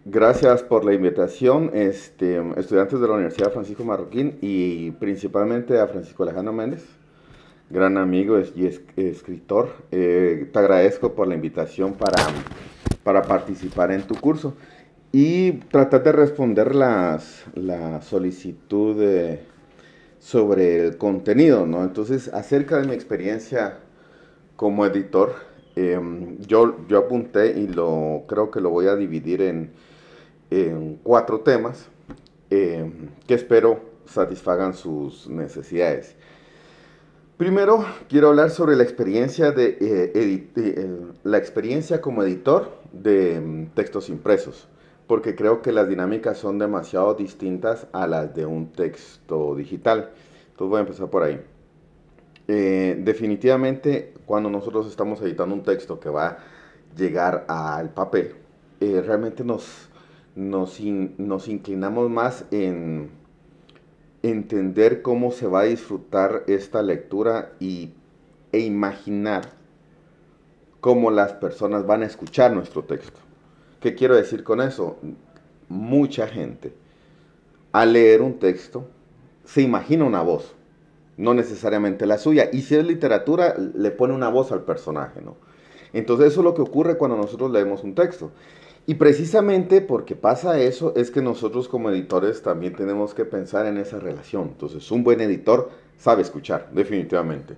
Gracias por la invitación, estudiantes de la Universidad Francisco Marroquín y principalmente a Francisco Alejandro Méndez, gran amigo y escritor. Te agradezco por la invitación para participar en tu curso y tratar de responder la solicitud sobre el contenido, ¿no? Entonces, acerca de mi experiencia como editor, yo apunté y creo que lo voy a dividir en cuatro temas que espero satisfagan sus necesidades. Primero, quiero hablar sobre la experiencia la experiencia como editor de textos impresos, porque creo que las dinámicas son demasiado distintas a las de un texto digital. Entonces voy a empezar por ahí. Definitivamente, cuando nosotros estamos editando un texto que va a llegar al papel, realmente nos inclinamos más en entender cómo se va a disfrutar esta lectura e imaginar cómo las personas van a escuchar nuestro texto. ¿Qué quiero decir con eso? Mucha gente, al leer un texto, se imagina una voz, no necesariamente la suya. Y si es literatura, le pone una voz al personaje, ¿no? Entonces eso es lo que ocurre cuando nosotros leemos un texto. Y precisamente porque pasa eso es que nosotros como editores también tenemos que pensar en esa relación. Entonces un buen editor sabe escuchar, definitivamente.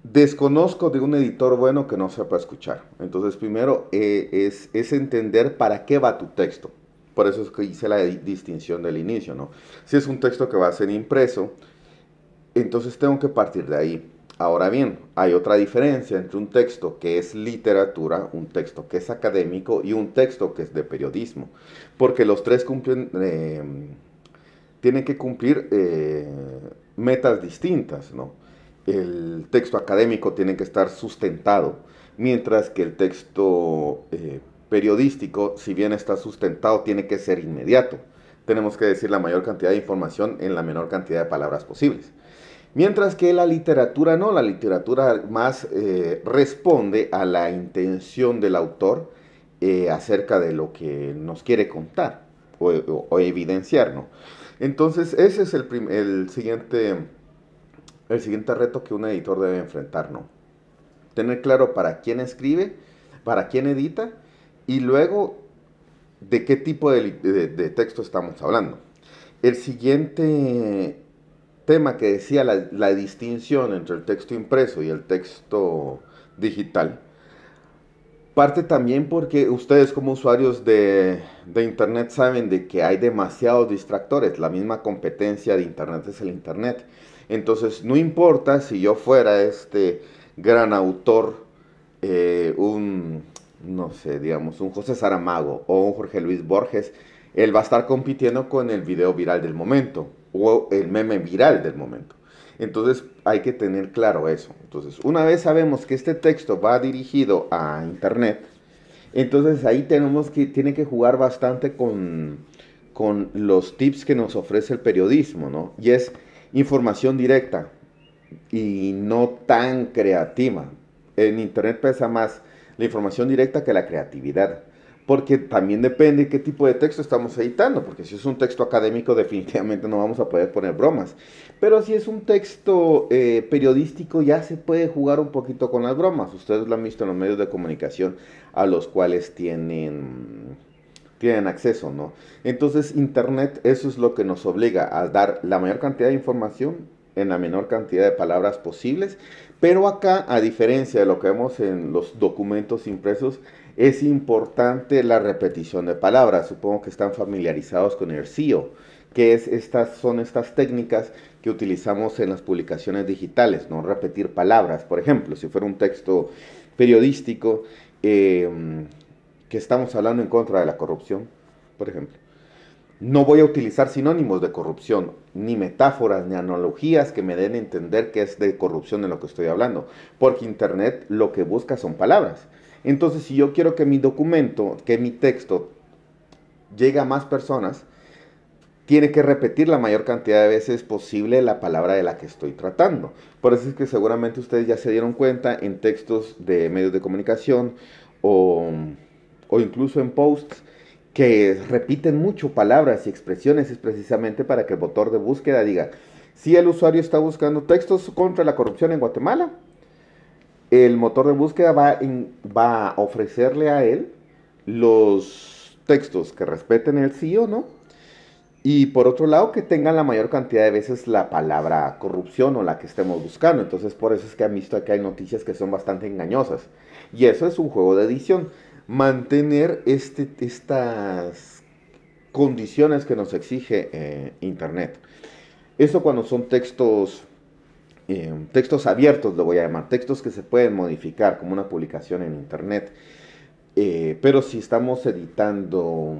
Desconozco de un editor bueno que no sepa escuchar. Entonces primero es entender para qué va tu texto. Por eso es que hice la distinción del inicio, ¿no? Si es un texto que va a ser impreso, entonces tengo que partir de ahí. Ahora bien, hay otra diferencia entre un texto que es literatura, un texto que es académico y un texto que es de periodismo. Porque los tres tienen que cumplir metas distintas, ¿no? El texto académico tiene que estar sustentado, mientras que el texto periodístico, si bien está sustentado, tiene que ser inmediato. Tenemos que decir la mayor cantidad de información en la menor cantidad de palabras posibles. Mientras que la literatura no, la literatura más responde a la intención del autor acerca de lo que nos quiere contar o evidenciar, ¿no? Entonces ese es el siguiente reto que un editor debe enfrentar, ¿no? Tener claro para quién escribe, para quién edita y luego de qué tipo de texto estamos hablando. El siguiente tema que decía la distinción entre el texto impreso y el texto digital, parte también porque ustedes como usuarios de Internet saben de que hay demasiados distractores. La misma competencia de Internet es el Internet. Entonces, no importa si yo fuera este gran autor, no sé, digamos, un José Saramago o un Jorge Luis Borges, él va a estar compitiendo con el video viral del momento o el meme viral del momento. Entonces hay que tener claro eso. Entonces, una vez sabemos que este texto va dirigido a internet, entonces ahí tiene que jugar bastante con los tips que nos ofrece el periodismo, ¿no? Y es información directa y no tan creativa. En internet pesa más la información directa que la creatividad. Porque también depende qué tipo de texto estamos editando, porque si es un texto académico definitivamente no vamos a poder poner bromas. Pero si es un texto periodístico ya se puede jugar un poquito con las bromas. Ustedes lo han visto en los medios de comunicación a los cuales tienen acceso, ¿no? Entonces Internet eso es lo que nos obliga a dar la mayor cantidad de información en la menor cantidad de palabras posibles. Pero acá, a diferencia de lo que vemos en los documentos impresos, es importante la repetición de palabras. Supongo que están familiarizados con el SEO, que son estas técnicas que utilizamos en las publicaciones digitales, no repetir palabras. Por ejemplo, si fuera un texto periodístico que estamos hablando en contra de la corrupción, por ejemplo, no voy a utilizar sinónimos de corrupción, ni metáforas, ni analogías que me den a entender que es de corrupción de lo que estoy hablando, porque Internet lo que busca son palabras. Entonces, si yo quiero que mi documento, que mi texto llegue a más personas, tiene que repetir la mayor cantidad de veces posible la palabra de la que estoy tratando. Por eso es que seguramente ustedes ya se dieron cuenta en textos de medios de comunicación o, o incluso en posts que repiten mucho palabras y expresiones, es precisamente para que el motor de búsqueda diga, si el usuario está buscando textos contra la corrupción en Guatemala, el motor de búsqueda va a ofrecerle a él los textos que respeten el sí o no, y por otro lado que tengan la mayor cantidad de veces la palabra corrupción o la que estemos buscando. Entonces por eso es que han visto que hay noticias que son bastante engañosas. Y eso es un juego de edición. Mantener estas condiciones que nos exige Internet. Eso cuando son textos abiertos, lo voy a llamar, textos que se pueden modificar como una publicación en Internet. Pero si estamos editando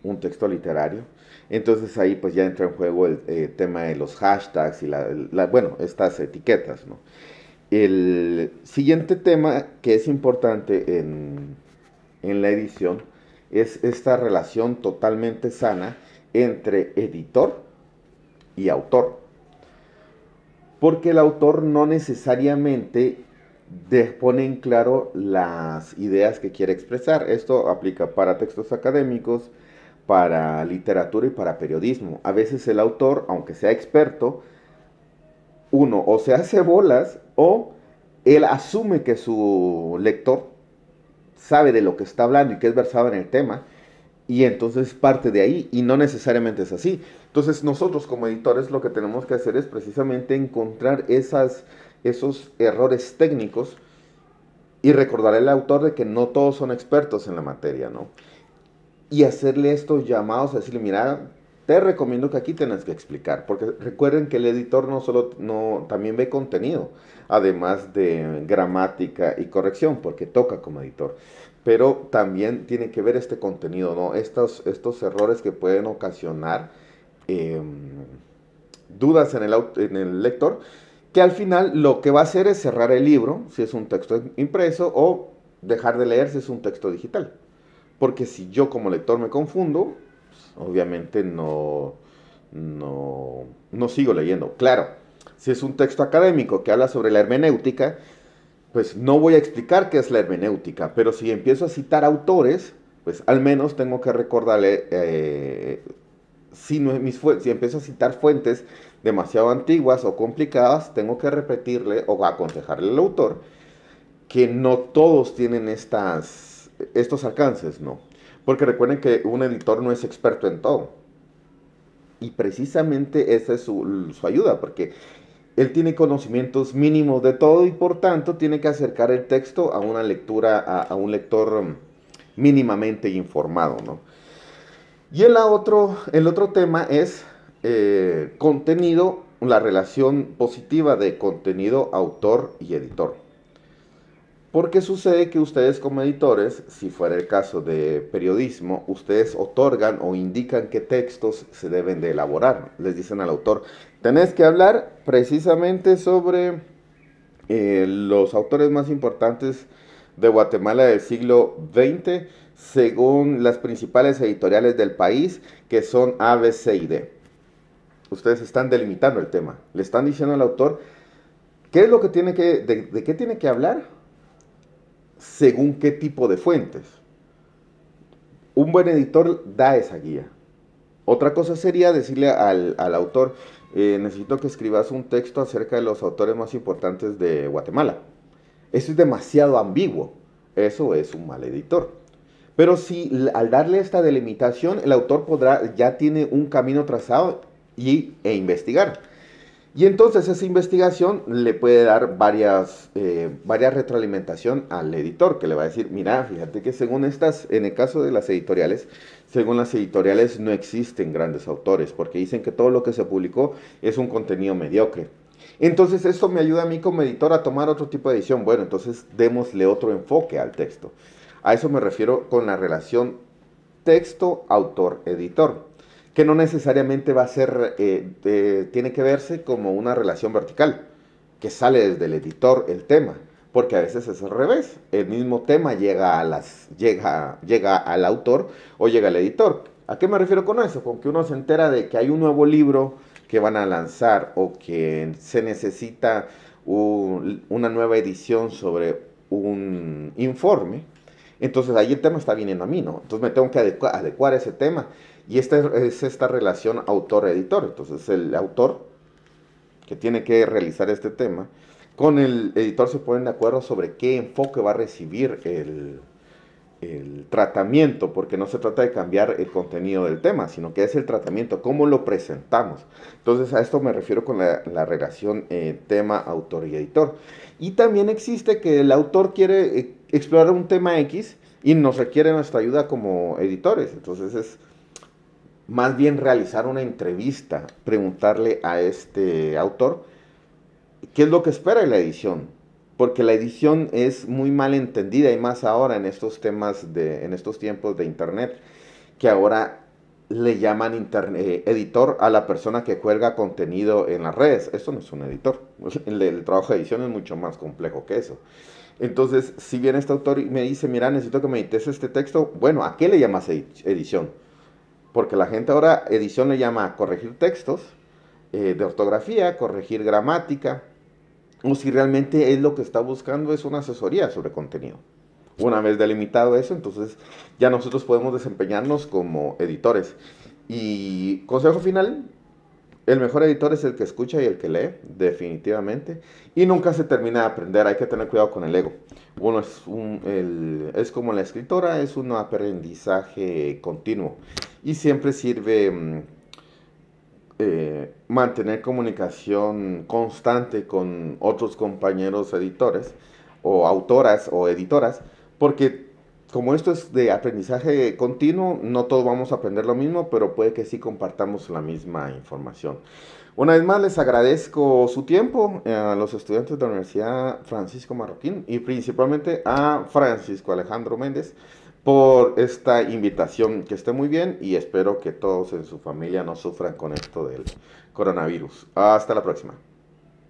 un texto literario, entonces ahí pues ya entra en juego el tema de los hashtags y bueno, estas etiquetas, ¿no? El siguiente tema que es importante en la edición es esta relación totalmente sana entre editor y autor. Porque el autor no necesariamente pone en claro las ideas que quiere expresar. Esto aplica para textos académicos, para literatura y para periodismo. A veces el autor, aunque sea experto, uno o se hace bolas o él asume que su lector sabe de lo que está hablando y que es versado en el tema, y entonces parte de ahí, y no necesariamente es así. Entonces nosotros como editores lo que tenemos que hacer es precisamente encontrar esos errores técnicos y recordar al autor de que no todos son expertos en la materia, ¿no? Y hacerle estos llamados a decirle, mira, te recomiendo que aquí tengas que explicar, porque recuerden que el editor también ve contenido, además de gramática y corrección, porque toca como editor, pero también tiene que ver este contenido, ¿no? Estos errores que pueden ocasionar eh, dudas en el lector, que al final lo que va a hacer es cerrar el libro, si es un texto impreso, o dejar de leer si es un texto digital. Porque si yo como lector me confundo, pues, obviamente no sigo leyendo. Claro, si es un texto académico que habla sobre la hermenéutica, pues no voy a explicar qué es la hermenéutica, pero si empiezo a citar autores, pues al menos tengo que recordarle, si empiezo a citar fuentes demasiado antiguas o complicadas, tengo que repetirle o aconsejarle al autor que no todos tienen estos alcances, ¿no? Porque recuerden que un editor no es experto en todo. Y precisamente esa es su ayuda, porque él tiene conocimientos mínimos de todo y por tanto tiene que acercar el texto a una lectura, a un lector mínimamente informado, ¿no? Y el otro tema es contenido, la relación positiva de contenido, autor y editor. Porque sucede que ustedes como editores, si fuera el caso de periodismo, ustedes otorgan o indican qué textos se deben de elaborar. Les dicen al autor, tenés que hablar precisamente sobre los autores más importantes de Guatemala del siglo XX, según las principales editoriales del país, que son A, B, C y D. Ustedes están delimitando el tema. Le están diciendo al autor, ¿qué es lo que de qué tiene que hablar? Según qué tipo de fuentes. Un buen editor da esa guía. Otra cosa sería decirle al autor, necesito que escribas un texto acerca de los autores más importantes de Guatemala. Eso es demasiado ambiguo. Eso es un mal editor. Pero si al darle esta delimitación, el autor ya tiene un camino trazado e investigar. Y entonces esa investigación le puede dar varias retroalimentación al editor, que le va a decir, mira, fíjate que en el caso de las editoriales, según las editoriales no existen grandes autores, porque dicen que todo lo que se publicó es un contenido mediocre. Entonces esto me ayuda a mí como editor a tomar otro tipo de edición. Bueno, entonces démosle otro enfoque al texto. A eso me refiero con la relación texto, autor, editor, que no necesariamente va a ser, tiene que verse como una relación vertical, que sale desde el editor el tema, porque a veces es al revés, el mismo tema llega al autor o llega al editor. ¿A qué me refiero con eso? Con que uno se entera de que hay un nuevo libro que van a lanzar o que se necesita una nueva edición sobre un informe. Entonces ahí el tema está viniendo a mí, ¿no? Entonces me tengo que adecuar a ese tema. Y esta es esta relación autor-editor. Entonces el autor que tiene que realizar este tema, con el editor se ponen de acuerdo sobre qué enfoque va a recibir el tratamiento, porque no se trata de cambiar el contenido del tema, sino que es el tratamiento, cómo lo presentamos. Entonces a esto me refiero con la relación tema, autor y editor. Y también existe que el autor quiere explorar un tema X y nos requiere nuestra ayuda como editores. Entonces es más bien realizar una entrevista, preguntarle a este autor qué es lo que espera de la edición, porque la edición es muy mal entendida y más ahora en estos temas en estos tiempos de internet, que ahora le llaman editor a la persona que cuelga contenido en las redes. Eso no es un editor. El trabajo de edición es mucho más complejo que eso. Entonces, si viene este autor y me dice, mira, necesito que me edites este texto, bueno, ¿a qué le llamas edición? Porque la gente ahora edición le llama corregir textos de ortografía, corregir gramática, o si realmente es lo que está buscando es una asesoría sobre contenido. Una vez delimitado eso, entonces ya nosotros podemos desempeñarnos como editores. Y consejo final, el mejor editor es el que escucha y el que lee, definitivamente. Y nunca se termina de aprender, hay que tener cuidado con el ego. Uno es como la escritora, es un aprendizaje continuo. Y siempre sirve mantener comunicación constante con otros compañeros editores o autoras o editoras, porque como esto es de aprendizaje continuo, no todos vamos a aprender lo mismo, pero puede que sí compartamos la misma información. Una vez más les agradezco su tiempo a los estudiantes de la Universidad Francisco Marroquín y principalmente a Francisco Alejandro Méndez por esta invitación. Que esté muy bien y espero que todos en su familia no sufran con esto del coronavirus. Hasta la próxima.